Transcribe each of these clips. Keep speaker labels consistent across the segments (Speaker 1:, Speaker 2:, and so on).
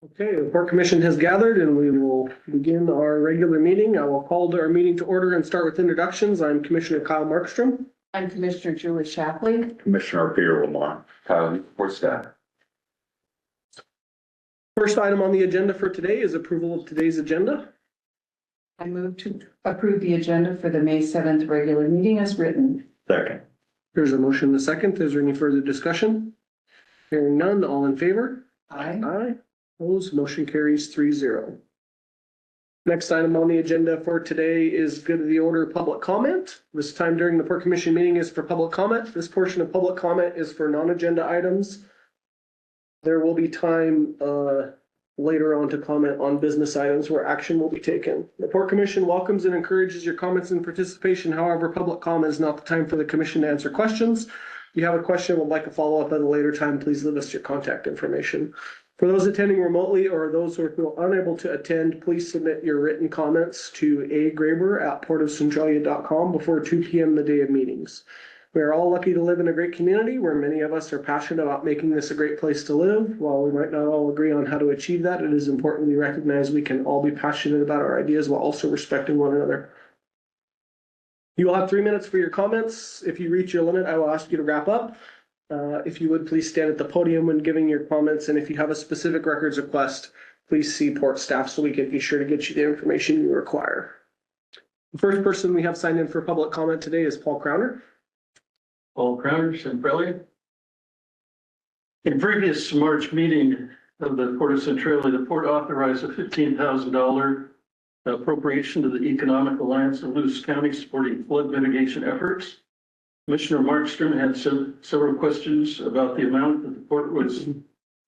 Speaker 1: Okay, the Port Commission has gathered and we will begin our regular meeting. I will call our meeting to order and start with introductions. I'm Commissioner Kyle Markstrom.
Speaker 2: I'm Commissioner Julie Shapley.
Speaker 3: Commissioner Peter Lamont, Port staff.
Speaker 1: First item on the agenda for today is approval of today's agenda.
Speaker 2: I move to approve the agenda for the May 7th regular meeting as written.
Speaker 3: Second.
Speaker 1: There's a motion and a second. Is there any further discussion? Hearing none, all in favor?
Speaker 2: Aye.
Speaker 1: Aye. Opposed, motion carries 3-0. Next item on the agenda for today is good of the order public comment. This time during the Port Commission meeting is for public comment. This portion of public comment is for non-agenda items. There will be time later on to comment on business items where action will be taken. The Port Commission welcomes and encourages your comments and participation. However, public comment is not the time for the commission to answer questions. If you have a question or would like a follow-up at a later time, please leave us your contact information. For those attending remotely or those who are unable to attend, please submit your written comments to agraber@portofcentralia.com before 2 p.m. the day of meetings. We are all lucky to live in a great community where many of us are passionate about making this a great place to live. While we might not all agree on how to achieve that, it is important we recognize we can all be passionate about our ideas while also respecting one another. You will have 3 minutes for your comments. If you reach your limit, I will ask you to wrap up. If you would please stand at the podium when giving your comments, and if you have a specific records request, please see Port staff so we can be sure to get you the information you require. The first person we have signed in for public comment today is Paul Crowner.
Speaker 4: Paul Crowner, Centralia. In previous March meeting of the Port of Centralia, the Port authorized a $15,000 appropriation to the Economic Alliance of Lewis County supporting flood mitigation efforts. Commissioner Markstrom had several questions about the amount that the Port was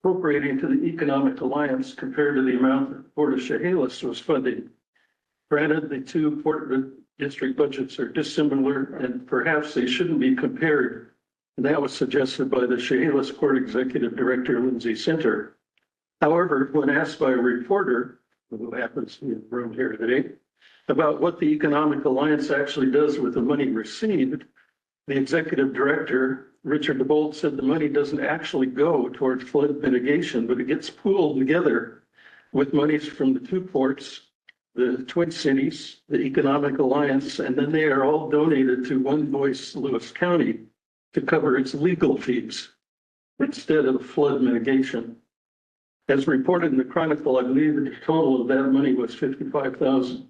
Speaker 4: appropriating to the Economic Alliance compared to the amount that the Port of Chehalis was funding. Granted, the two Port district budgets are dissimilar and perhaps they shouldn't be compared. And that was suggested by the Chehalis Port Executive Director, Lindsay Center. However, when asked by a reporter, who happens to be in the room here today, about what the Economic Alliance actually does with the money received, the executive director, Richard DeBolt, said the money doesn't actually go towards flood mitigation, but it gets pooled together with monies from the two ports, the Twin Cities, the Economic Alliance, and then they are all donated to One Voice Lewis County to cover its legal fees instead of flood mitigation. As reported in the Chronicle, I believe the total of that money was $55,000.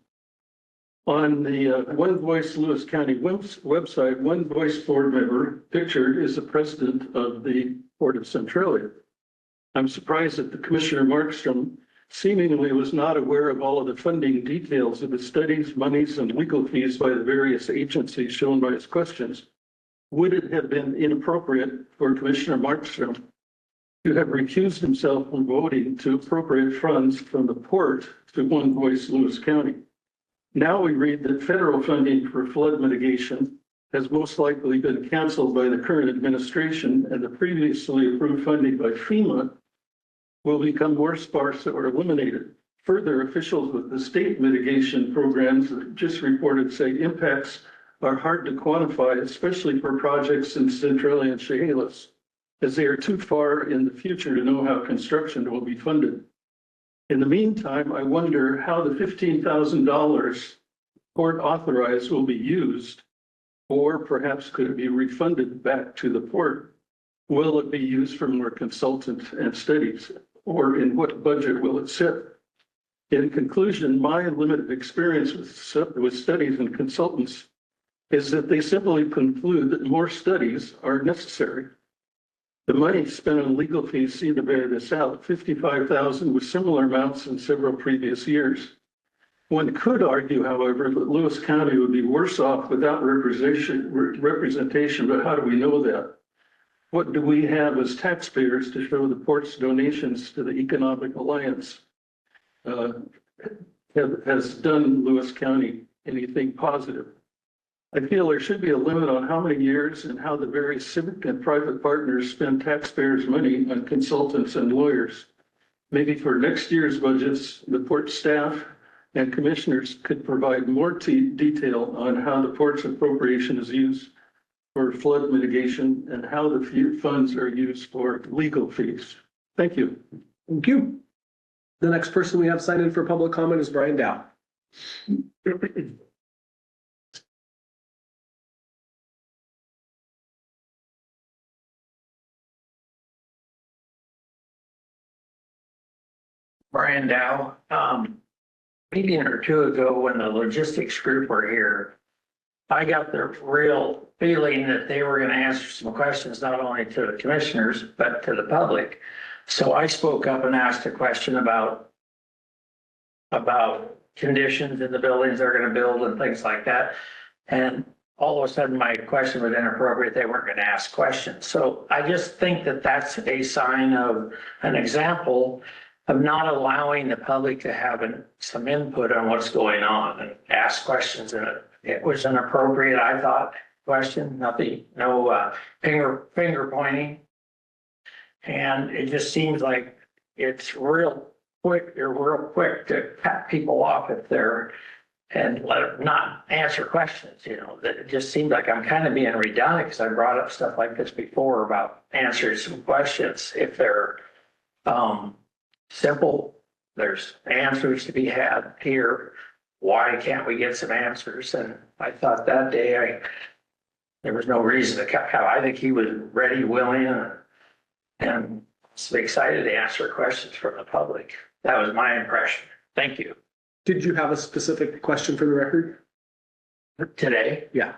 Speaker 4: On the One Voice Lewis County website, One Voice board member pictured is the president of the Port of Centralia. I'm surprised that the Commissioner Markstrom seemingly was not aware of all of the funding details of the studies, monies, and legal fees by the various agencies shown by his questions. Would it have been inappropriate for Commissioner Markstrom to have recused himself from voting to appropriate funds from the port to One Voice Lewis County? Now we read that federal funding for flood mitigation has most likely been canceled by the current administration, and the previously approved funding by FEMA will become more sparse or eliminated. Further, officials with the state mitigation programs that just reported say impacts are hard to quantify, especially for projects in Centralia and Chehalis, as they are too far in the future to know how construction will be funded. In the meantime, I wonder how the $15,000 Port authorized will be used, or perhaps could it be refunded back to the Port? Will it be used for more consultant and studies, or in what budget will it sit? In conclusion, my limited experience with studies and consultants is that they simply conclude that more studies are necessary. The money spent on legal fees seem to bear this out, $55,000 with similar amounts in several previous years. One could argue, however, that Lewis County would be worse off without representation, but how do we know that? What do we have as taxpayers to show the Port's donations to the Economic Alliance has done Lewis County anything positive? I feel there should be a limit on how many years and how the various civic and private partners spend taxpayers' money on consultants and lawyers. Maybe for next year's budgets, the Port staff and commissioners could provide more detail on how the Port's appropriation is used for flood mitigation and how the funds are used for legal fees. Thank you.
Speaker 1: Thank you. The next person we have signed in for public comment is Brian Dow.
Speaker 5: Brian Dow, meeting or two ago when the logistics group were here, I got the real feeling that they were gonna answer some questions, not only to the commissioners, but to the public. So I spoke up and asked a question about conditions in the buildings they're gonna build and things like that. And all of a sudden, my question was inappropriate. They weren't gonna ask questions. So I just think that that's a sign of an example of not allowing the public to have some input on what's going on and ask questions. And it was an appropriate, I thought, question, nothing, no finger pointing. And it just seems like it's real quick, you're real quick to cut people off if they're, and let them not answer questions, you know. That it just seems like I'm kind of being redundant because I brought up stuff like this before about answering some questions. If they're simple, there's answers to be had here. Why can't we get some answers? And I thought that day there was no reason to cut out. I think he was ready, willing, and so excited to answer questions from the public. That was my impression. Thank you.
Speaker 1: Did you have a specific question for the record?
Speaker 5: Today,
Speaker 1: Yeah.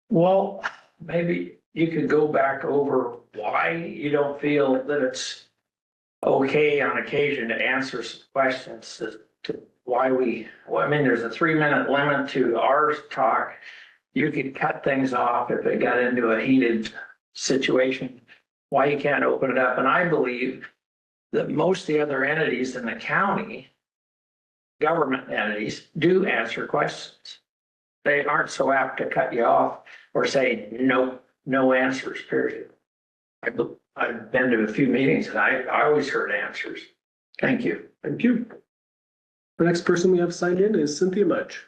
Speaker 5: Well, maybe you could go back over why you don't feel that it's okay on occasion to answer some questions as to why well, I mean, there's a 3-minute limit to our talk. You could cut things off if it got into a heated situation. Why you can't open it up? And I believe that most of the other entities in the county, government entities, do answer questions. They aren't so apt to cut you off or say, no answers, period. I've been to a few meetings and I always heard answers. Thank you.
Speaker 1: Thank you. The next person we have signed in is Cynthia Mudge.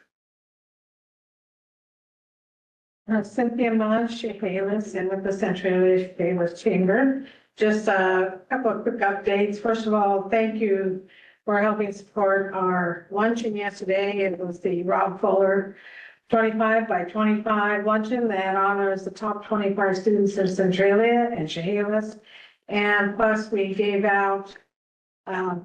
Speaker 6: Cynthia Mudge, Chehalis, and with the Centralia Chehalis Chamber. Just a couple of quick updates. First of all, thank you for helping support our luncheon yesterday. It was the Rob Fuller 25 by 25 luncheon that honors the top 25 students in Centralia and Chehalis. And plus we gave out,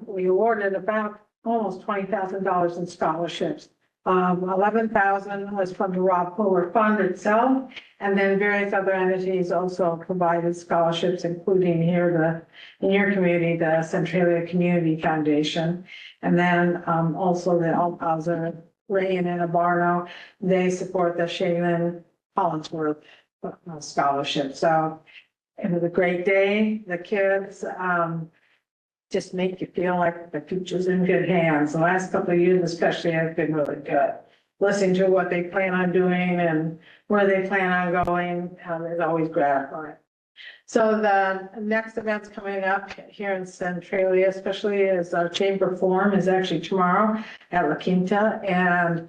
Speaker 6: we awarded about almost $20,000 in scholarships. 11,000 was from the Rob Fuller Fund itself, and then various other entities also provided scholarships, including here in your community, the Centralia Community Foundation, and then also the Alcazar Ray and Anna Barno. They support the Shaylin Hollingsworth scholarship. So it was a great day. The kids just make you feel like the future's in good hands. The last couple of years especially have been really good. Listening to what they plan on doing and where they plan on going is always gratifying. So the next event's coming up here in Centralia, especially is our chamber forum is actually tomorrow at La Quinta, and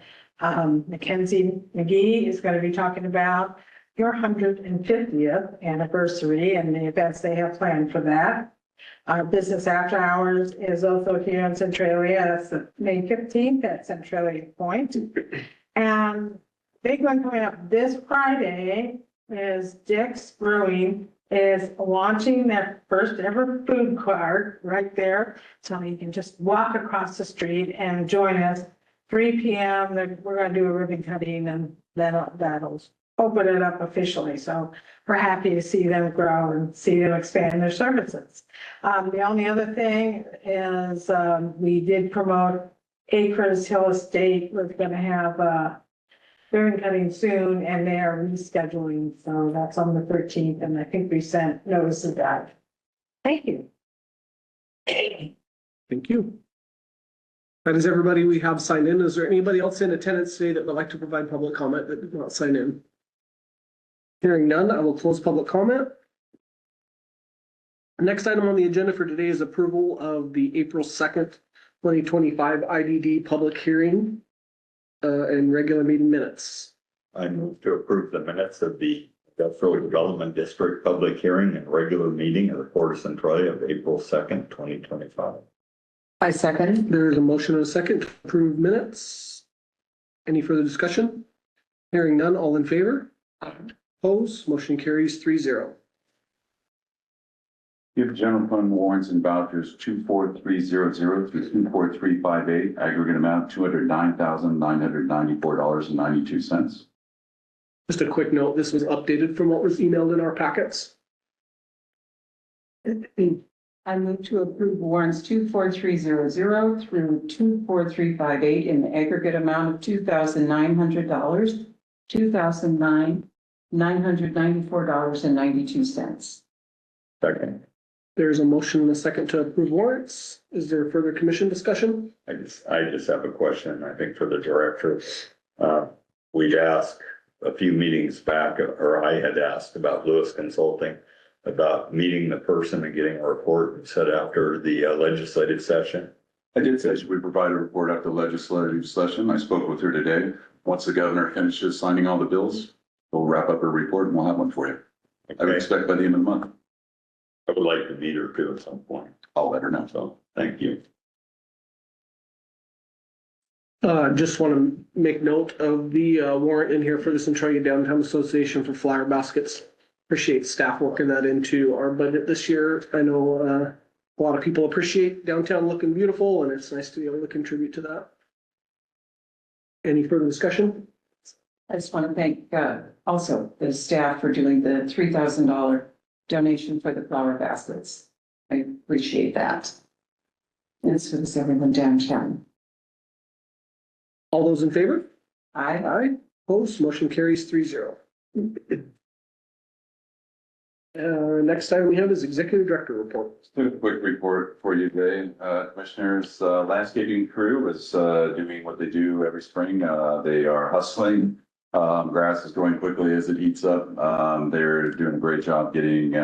Speaker 6: Mackenzie McGee is going to be talking about your 150th anniversary and the events they have planned for that. Our business after hours is also here in Centralia. That's the May 15th at Centralia Point. And big one coming up this Friday is Dick's Brewing is launching their first ever food cart right there. So you can just walk across the street and join us. 3 p.m. We're going to do a ribbon cutting and then that'll open it up officially. So we're happy to see them grow and see them expand their services. The only other thing is we did promote Acres Hill Estate. We're going to have ribbon cutting soon, and they are rescheduling. So that's on the 13th, and I think we sent notice of that. Thank you.
Speaker 1: Thank you. That is everybody we have signed in. Is there anybody else in attendance today that would like to provide public comment that did not sign in? Hearing none, I will close public comment. Next item on the agenda for today is approval of the April 2nd, 2025 IDD public hearing and regular meeting minutes.
Speaker 3: I move to approve the minutes of the Industrial Development District public hearing and regular meeting of the Port of Centralia of April 2nd, 2025.
Speaker 2: I second.
Speaker 1: There is a motion and a second to approve minutes. Any further discussion? Hearing none, all in favor? Opposed, motion carries 3-0.
Speaker 3: Give general fund warrants and vouchers 24300 through 24358, aggregate amount $209,994.92.
Speaker 1: Just a quick note, this was updated from what was emailed in our packets.
Speaker 2: I move to approve warrants 24300 through 24358 in the aggregate amount of $2,900, $2,994.92.
Speaker 3: Second.
Speaker 1: There's a motion and a second to approve warrants. Is there further commission discussion?
Speaker 3: I just have a question, I think, for the director. We'd asked a few meetings back, or I had asked about Lewis Consulting, about meeting the person and getting a report set after the legislative session.
Speaker 7: I did say we provide a report after the legislative session. I spoke with her today. Once the governor finishes signing all the bills, we'll wrap up her report and we'll have one for you. I would
Speaker 3: Okay.
Speaker 7: expect by the end of the month.
Speaker 3: I would like to meet her too at some point,
Speaker 7: I'll let her know.
Speaker 3: so thank you.
Speaker 1: Just want to make note of the warrant in here for the Centralia Downtown Association for flower baskets. Appreciate staff working that into our budget this year. I know a lot of people appreciate downtown looking beautiful, and it's nice to be able to contribute to that. Any further discussion?
Speaker 2: I just want to thank also the staff for doing the $3,000 donation for the flower baskets. I appreciate that. And it's for everyone downtown.
Speaker 1: All those in favor?
Speaker 2: Aye.
Speaker 1: Aye. Opposed, motion carries 3-0. Next item we have is Executive Director report.
Speaker 7: Just do a quick report for you today, commissioners. Landscaping crew is doing what they do every spring. They are hustling. Grass is growing quickly as it heats up. They're doing a great job getting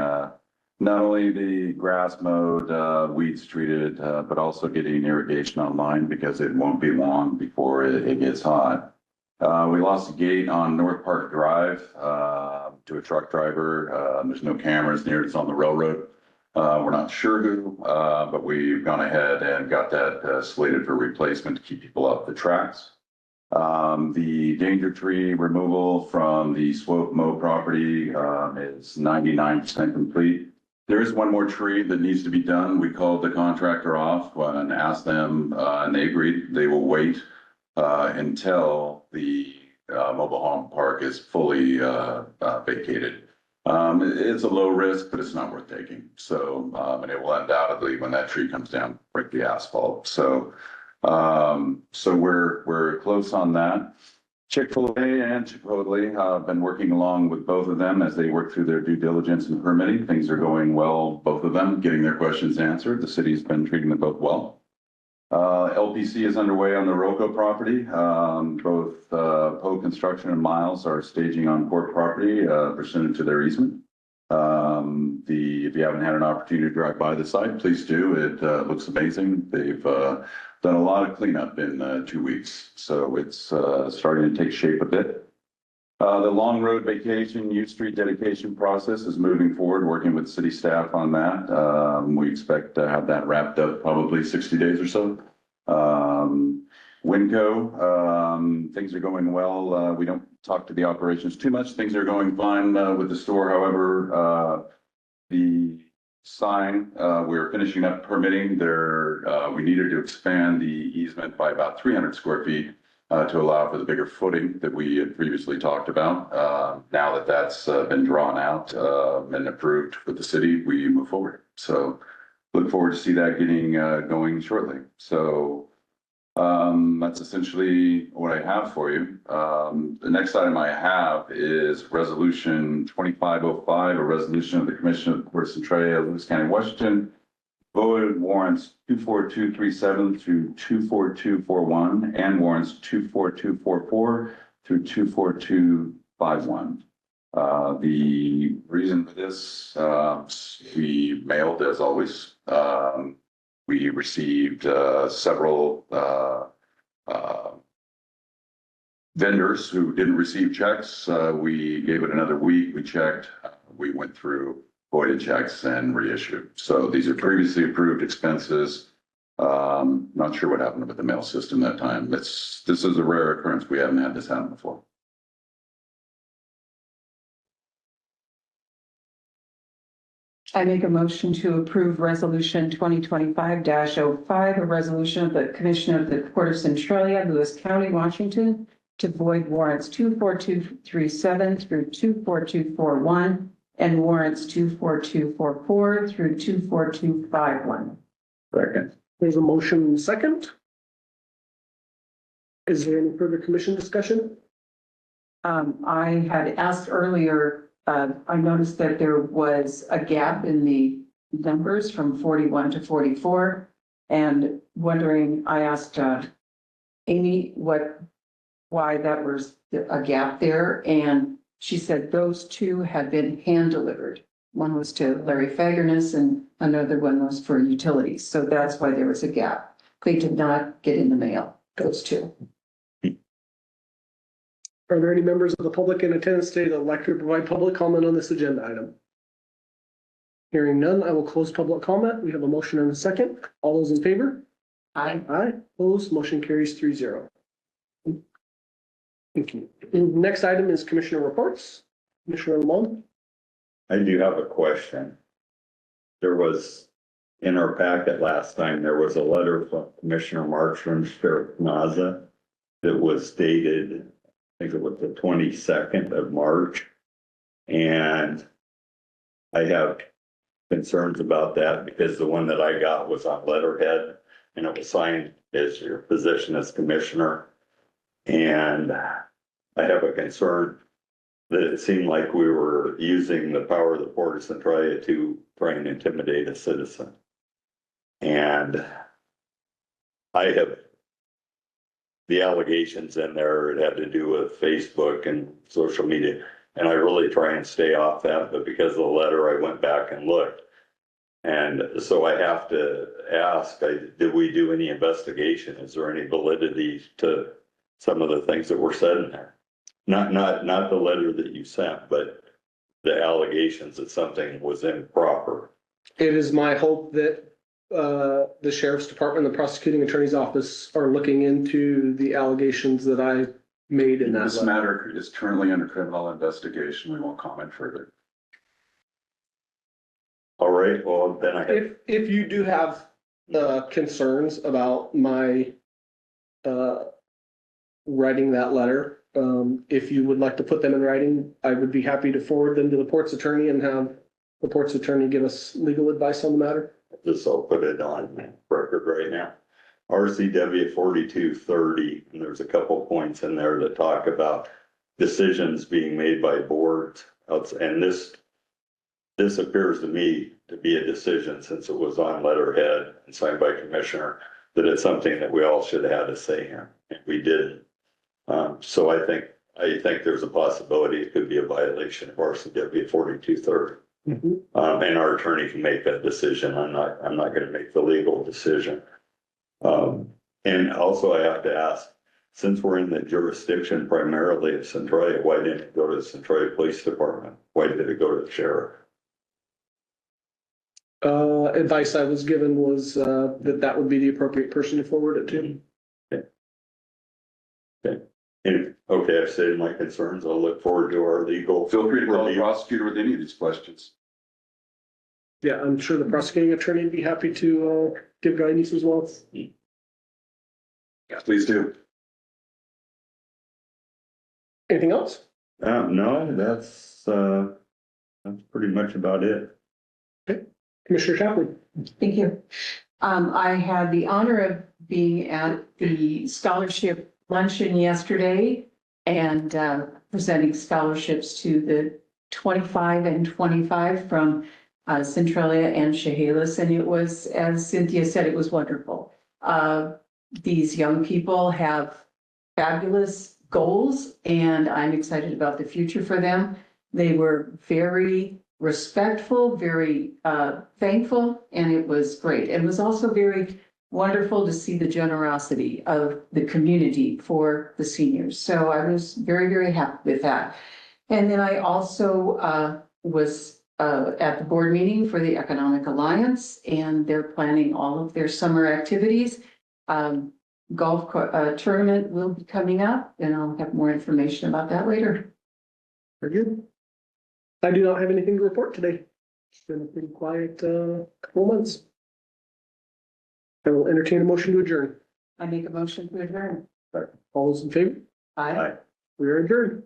Speaker 7: not only the grass mowed, weeds treated, but also getting irrigation online because it won't be long before it gets hot. We lost a gate on North Park Drive to a truck driver. There's no cameras near it. It's on the railroad. We're not sure who, but we've gone ahead and got that slated for replacement to keep people off the tracks. The danger tree removal from the Swope Mow property is 99% complete. There is one more tree that needs to be done. We called the contractor off and asked them, and they agreed they will wait until the mobile home park is fully vacated. It's a low risk, but it's not worth taking. So, and it will undoubtedly, when that tree comes down, break the asphalt. So we're close on that. Chick-fil-A and Chipotle have been working along with both of them as they work through their due diligence and permitting. Things are going well, both of them, getting their questions answered. The city's been treating them both well. LPC is underway on the Roco property. Both Poe Construction and Miles are staging on court property pursuant to their easement. If you haven't had an opportunity to drive by the site, please do. It looks amazing. They've done a lot of cleanup in 2 weeks, so it's starting to take shape a bit. The Long Road Vacation U Street dedication process is moving forward, working with city staff on that. We expect to have that wrapped up probably 60 days or so. Winco, things are going well. We don't talk to the operations too much. Things are going fine with the store. However, the sign, we're finishing up permitting there. We needed to expand the easement by about 300 square feet to allow for the bigger footing that we had previously talked about. Now that that's been drawn out and approved with the city, we move forward. So look forward to see that getting going shortly. So that's essentially what I have for you. The next item I have is Resolution 2505, a resolution of the Commission of the Port of Centralia, Lewis County, Washington. Voted warrants 24237 through 24241 and warrants 24244 through 24251. The reason for this, we mailed as always. We received several vendors who didn't receive checks, we gave it another week. We checked, we went through voided checks and reissued. So these are previously approved expenses. Not sure what happened with the mail system that time. This is a rare occurrence. We haven't had this happen before.
Speaker 2: I make a motion to approve resolution 2025-05, a resolution of the Commission of the Port of Centralia, Lewis County, Washington, to void warrants 24237 through 24241 and warrants 24244 through 24251.
Speaker 3: Second.
Speaker 1: There's a motion second. Is there any further commission discussion?
Speaker 2: I had asked earlier, I noticed that there was a gap in the numbers from 41 to 44 and wondering, I asked Amy why that was a gap there. And she said those two had been hand delivered. One was to Larry Fagerness and another one was for utilities. So that's why there was a gap. They did not get in the mail, those two.
Speaker 1: Are there any members of the public in attendance today that would like to provide public comment on this agenda item? Hearing none, I will close public comment. We have a motion and a second. All those in favor?
Speaker 2: Aye.
Speaker 1: Aye, opposed, motion carries 3-0. Thank you. Next item is commissioner reports. Commissioner Lamont.
Speaker 3: I do have a question. There was, in our packet last time, there was a letter from Commissioner Markstrom, Sheriff Naza, that was dated, I think it was the 22nd of March. And I have concerns about that because the one that I got was on letterhead and it was signed as your position as commissioner. And I have a concern that it seemed like we were using the power of the Port of Centralia to try and intimidate a citizen. And I have the allegations in there, it had to do with Facebook and social media. And I really try and stay off that, but because of the letter, I went back and looked. And so I have to ask, did we do any investigation? Is there any validity to some of the things that were said in there? Not the letter that you sent, but the allegations that something was improper.
Speaker 1: It is my hope that the sheriff's department, the prosecuting attorney's office are looking into the allegations that I made in that
Speaker 7: This
Speaker 1: letter.
Speaker 7: matter is currently under criminal investigation. We won't comment further.
Speaker 3: All right, well, then I have,
Speaker 1: If you do have concerns about my writing that letter, if you would like to put them in writing, I would be happy to forward them to the port's attorney and have the port's attorney give us legal advice on the matter.
Speaker 3: I'll put it on record right now. RCW 4230, and there's a couple points in there that talk about decisions being made by boards. And this appears to me to be a decision, since it was on letterhead and signed by commissioner, that it's something that we all should have had to say here, and we didn't. So I think there's a possibility it could be a violation of RCW 4230. And our attorney can make that decision. I'm not going to make the legal decision. And also I have to ask, since we're in the jurisdiction primarily of Centralia, why didn't it go to the Centralia Police Department? Why did it go to the sheriff?
Speaker 1: Advice I was given was that would be the appropriate person to forward it to.
Speaker 3: Okay. And, okay, I've stated my concerns. I'll look forward to our legal.
Speaker 7: Feel free to call the
Speaker 3: review.
Speaker 7: prosecutor with any of these questions.
Speaker 1: Yeah, I'm sure the prosecuting attorney would be happy to give guidance as well.
Speaker 7: Please do.
Speaker 1: Anything else?
Speaker 3: No, that's pretty much about it.
Speaker 1: Commissioner Chaplin.
Speaker 2: Thank you. I had the honor of being at the scholarship luncheon yesterday and presenting scholarships to the 25 and 25 from Centralia and Chehalis. And it was, as Cynthia said, it was wonderful. These young people have fabulous goals and I'm excited about the future for them. They were very respectful, very thankful, and it was great. It was also very wonderful to see the generosity of the community for the seniors. So I was very, very happy with that. And then I also was at the board meeting for the Economic Alliance, and they're planning all of their summer activities. Golf tournament will be coming up, and I'll have more information about that later.
Speaker 1: Very good. I do not have anything to report today. It's been a pretty quiet couple of months. I will entertain a motion to adjourn.
Speaker 2: I make a motion to adjourn.
Speaker 1: All those in favor?
Speaker 2: Aye.
Speaker 3: Aye.
Speaker 1: We are adjourned.